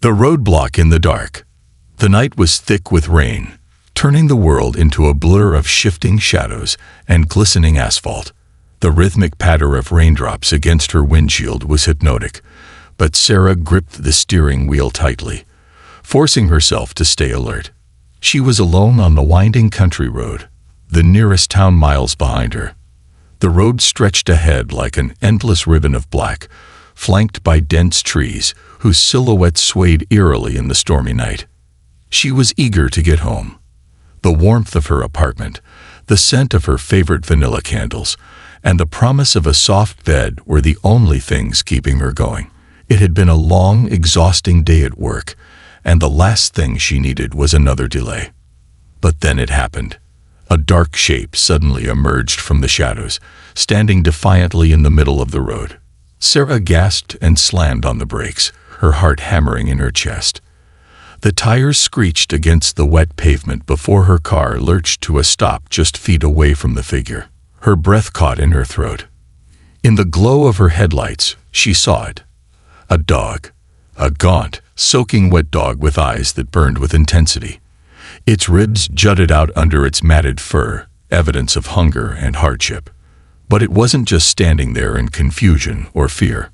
The roadblock in the dark. The night was thick with rain, turning the world into a blur of shifting shadows and glistening asphalt. The rhythmic patter of raindrops against her windshield was hypnotic, but Sarah gripped the steering wheel tightly, forcing herself to stay alert. She was alone on the winding country road, the nearest town miles behind her. The road stretched ahead like an endless ribbon of black, flanked by dense trees whose silhouettes swayed eerily in the stormy night. She was eager to get home. The warmth of her apartment, the scent of her favorite vanilla candles, and the promise of a soft bed were the only things keeping her going. It had been a long, exhausting day at work, and the last thing she needed was another delay. But then it happened. A dark shape suddenly emerged from the shadows, standing defiantly in the middle of the road. Sarah gasped and slammed on the brakes, her heart hammering in her chest. The tires screeched against the wet pavement before her car lurched to a stop just feet away from the figure. Her breath caught in her throat. In the glow of her headlights, she saw it. A dog. A gaunt, soaking wet dog with eyes that burned with intensity. Its ribs jutted out under its matted fur, evidence of hunger and hardship. But it wasn't just standing there in confusion or fear.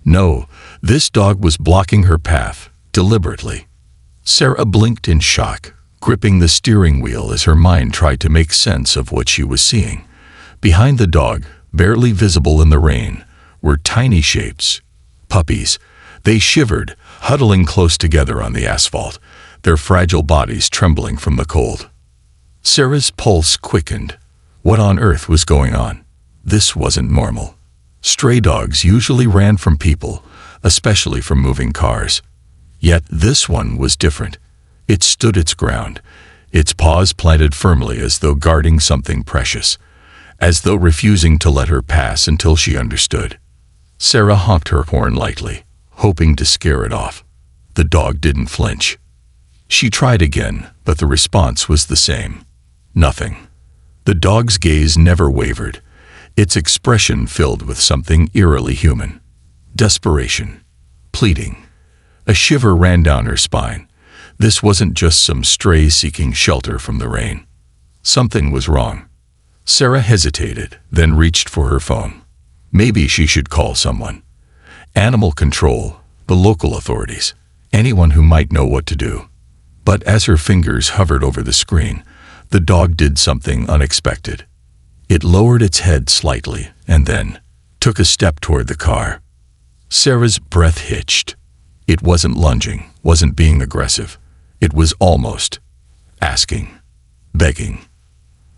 No, this dog was blocking her path, deliberately. Sarah blinked in shock, gripping the steering wheel as her mind tried to make sense of what she was seeing. Behind the dog, barely visible in the rain, were tiny shapes. Puppies. They shivered, huddling close together on the asphalt, their fragile bodies trembling from the cold. Sarah's pulse quickened. What on earth was going on? This wasn't normal. Stray dogs usually ran from people, especially from moving cars. Yet this one was different. It stood its ground, its paws planted firmly as though guarding something precious, as though refusing to let her pass until she understood. Sarah honked her horn lightly, hoping to scare it off. The dog didn't flinch. She tried again, but the response was the same. Nothing. The dog's gaze never wavered, its expression filled with something eerily human. Desperation. Pleading. A shiver ran down her spine. This wasn't just some stray seeking shelter from the rain. Something was wrong. Sarah hesitated, then reached for her phone. Maybe she should call someone. Animal control, the local authorities, anyone who might know what to do. But as her fingers hovered over the screen, the dog did something unexpected. It lowered its head slightly and then took a step toward the car. Sarah's breath hitched. It wasn't lunging, wasn't being aggressive. It was almost asking, begging.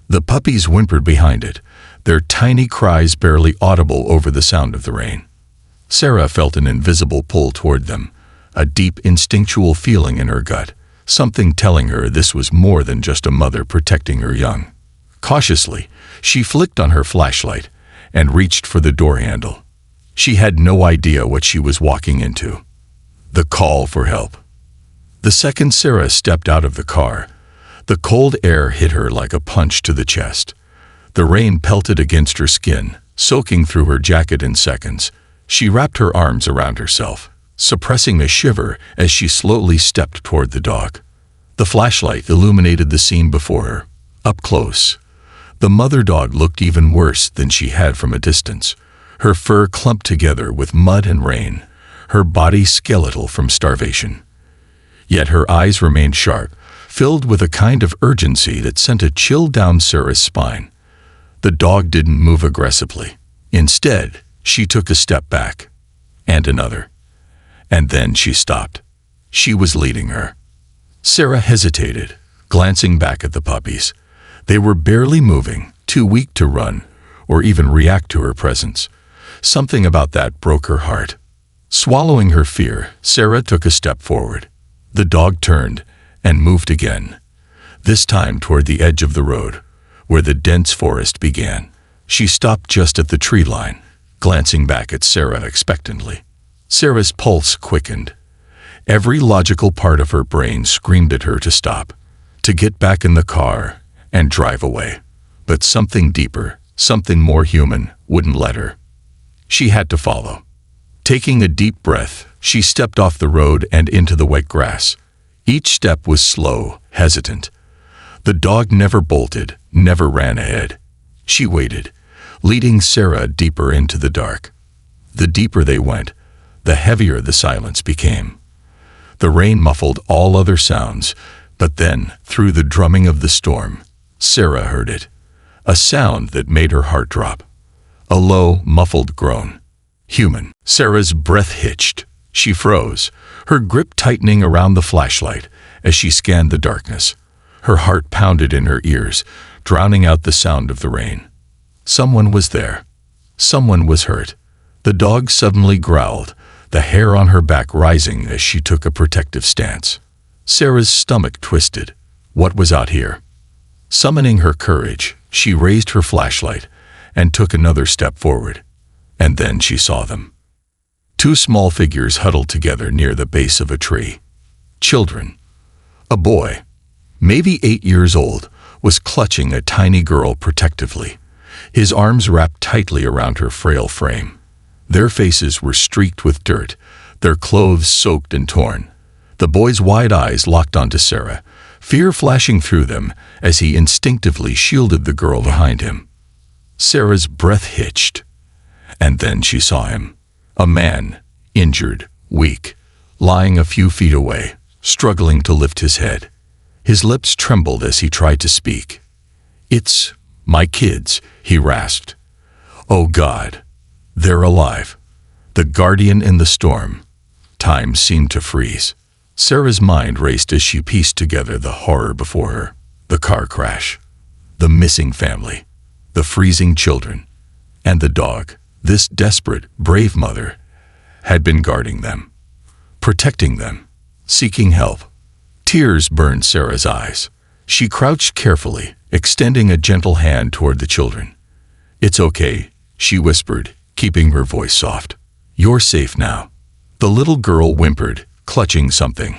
The puppies whimpered behind it, their tiny cries barely audible over the sound of the rain. Sarah felt an invisible pull toward them, a deep instinctual feeling in her gut, something telling her this was more than just a mother protecting her young. Cautiously, she flicked on her flashlight and reached for the door handle. She had no idea what she was walking into. The call for help. The second Sarah stepped out of the car, the cold air hit her like a punch to the chest. The rain pelted against her skin, soaking through her jacket in seconds. She wrapped her arms around herself, suppressing a shiver as she slowly stepped toward the dog. The flashlight illuminated the scene before her. Up close, the mother dog looked even worse than she had from a distance. Her fur clumped together with mud and rain, her body skeletal from starvation. Yet her eyes remained sharp, filled with a kind of urgency that sent a chill down Sarah's spine. The dog didn't move aggressively. Instead, she took a step back, and another. And then she stopped. She was leading her. Sarah hesitated, glancing back at the puppies. They were barely moving, too weak to run or even react to her presence. Something about that broke her heart. Swallowing her fear, Sarah took a step forward. The dog turned and moved again, this time toward the edge of the road, where the dense forest began. She stopped just at the tree line, glancing back at Sarah expectantly. Sarah's pulse quickened. Every logical part of her brain screamed at her to stop, to get back in the car and drive away. But something deeper, something more human, wouldn't let her. She had to follow. Taking a deep breath, She stepped off the road and into the wet grass. Each step was slow, hesitant. The dog never bolted, never ran ahead. She waited, leading Sarah deeper into the dark. The deeper they went, the heavier the silence became. The rain muffled all other sounds, but then, through the drumming of the storm, Sarah heard it. A sound that made her heart drop. A low, muffled groan. Human. Sarah's breath hitched. She froze, her grip tightening around the flashlight as she scanned the darkness. Her heart pounded in her ears, drowning out the sound of the rain. Someone was there. Someone was hurt. The dog suddenly growled, the hair on her back rising as she took a protective stance. Sarah's stomach twisted. What was out here? Summoning her courage, she raised her flashlight and took another step forward. And then she saw them. Two small figures huddled together near the base of a tree. Children. A boy, maybe 8 years old, was clutching a tiny girl protectively, his arms wrapped tightly around her frail frame. Their faces were streaked with dirt, their clothes soaked and torn. The boy's wide eyes locked onto Sarah, fear flashing through them as he instinctively shielded the girl behind him. Sarah's breath hitched, and then she saw him. A man, injured, weak, lying a few feet away, struggling to lift his head. His lips trembled as he tried to speak. "It's my kids," he rasped. "Oh God, they're alive." The guardian in the storm. Time seemed to freeze. Sarah's mind raced as she pieced together the horror before her. The car crash, the missing family, the freezing children, and the dog. This desperate, brave mother had been guarding them, protecting them, seeking help. Tears burned Sarah's eyes. She crouched carefully, extending a gentle hand toward the children. "It's okay," she whispered, keeping her voice soft. "You're safe now." The little girl whimpered, clutching something,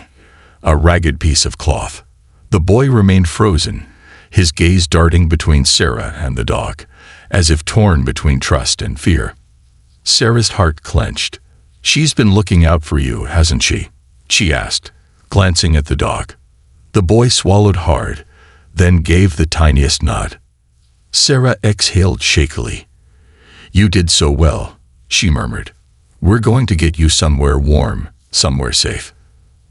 a ragged piece of cloth. The boy remained frozen, his gaze darting between Sarah and the dog, as if torn between trust and fear. Sarah's heart clenched. "She's been looking out for you, hasn't she?" she asked, glancing at the dog. The boy swallowed hard, then gave the tiniest nod. Sarah exhaled shakily. "You did so well," she murmured. "We're going to get you somewhere warm, somewhere safe."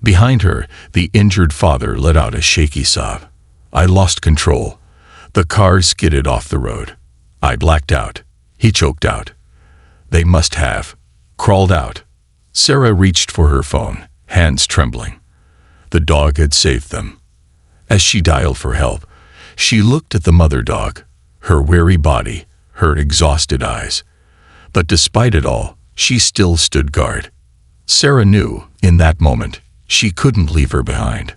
Behind her, the injured father let out a shaky sob. "I lost control. The car skidded off the road. I blacked out," he choked out. "They must have crawled out." Sarah reached for her phone, hands trembling. The dog had saved them. As she dialed for help, she looked at the mother dog, her weary body, her exhausted eyes. But despite it all, she still stood guard. Sarah knew, in that moment, she couldn't leave her behind.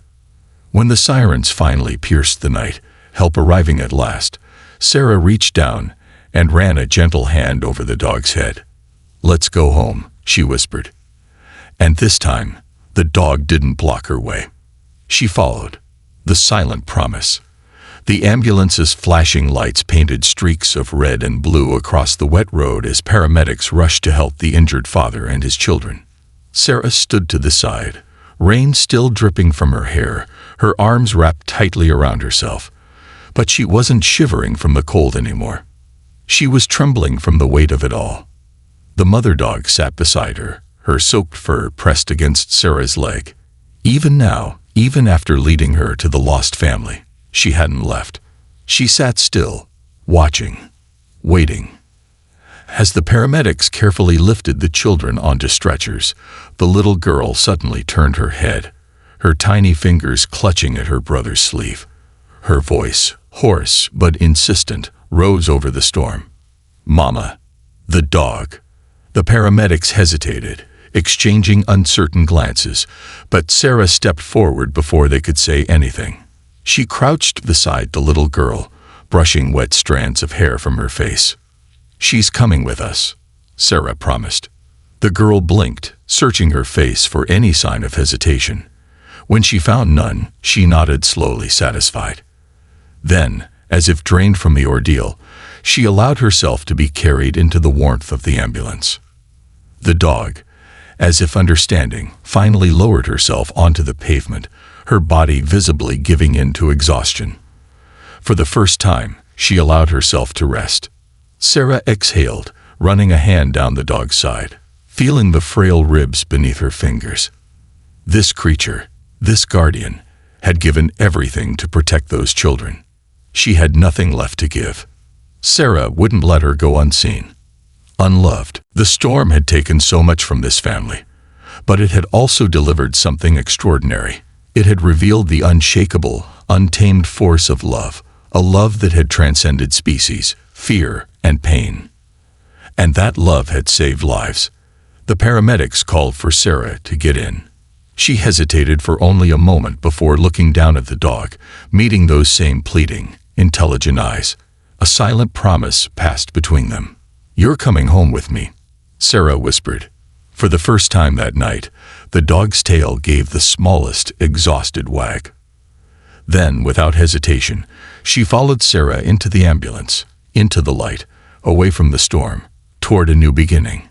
When the sirens finally pierced the night, help arriving at last, Sarah reached down and ran a gentle hand over the dog's head. "Let's go home," she whispered. And this time, the dog didn't block her way. She followed, the silent promise. The ambulance's flashing lights painted streaks of red and blue across the wet road as paramedics rushed to help the injured father and his children. Sarah stood to the side, rain still dripping from her hair, her arms wrapped tightly around herself. But she wasn't shivering from the cold anymore. She was trembling from the weight of it all. The mother dog sat beside her, her soaked fur pressed against Sarah's leg. Even now, even after leading her to the lost family, she hadn't left. She sat still, watching, waiting. As the paramedics carefully lifted the children onto stretchers, the little girl suddenly turned her head, her tiny fingers clutching at her brother's sleeve. Her voice, hoarse but insistent, rose over the storm. "Mama." The dog. The paramedics hesitated, exchanging uncertain glances, but Sarah stepped forward before they could say anything. She crouched beside the little girl, brushing wet strands of hair from her face. "She's coming with us," Sarah promised. The girl blinked, searching her face for any sign of hesitation. When she found none, she nodded slowly, satisfied. Then, as if drained from the ordeal, she allowed herself to be carried into the warmth of the ambulance. The dog, as if understanding, finally lowered herself onto the pavement, her body visibly giving in to exhaustion. For the first time, she allowed herself to rest. Sarah exhaled, running a hand down the dog's side, feeling the frail ribs beneath her fingers. This creature, this guardian, had given everything to protect those children. She had nothing left to give. Sarah wouldn't let her go unseen. Unloved, the storm had taken so much from this family, but it had also delivered something extraordinary. It had revealed the unshakable, untamed force of love, a love that had transcended species, fear, and pain. And that love had saved lives. The paramedics called for Sarah to get in. She hesitated for only a moment before looking down at the dog, meeting those same pleading, intelligent eyes. A silent promise passed between them. "You're coming home with me," Sarah whispered. For the first time that night, the dog's tail gave the smallest, exhausted wag. Then, without hesitation, she followed Sarah into the ambulance, into the light, away from the storm, toward a new beginning.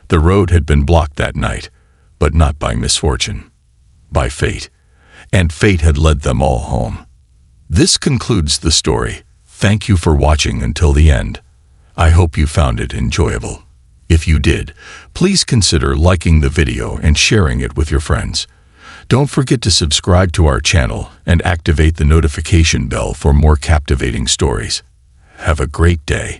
The road had been blocked that night, but not by misfortune, by fate. And fate had led them all home. This concludes the story. Thank you for watching until the end. I hope you found it enjoyable. If you did, please consider liking the video and sharing it with your friends. Don't forget to subscribe to our channel and activate the notification bell for more captivating stories. Have a great day.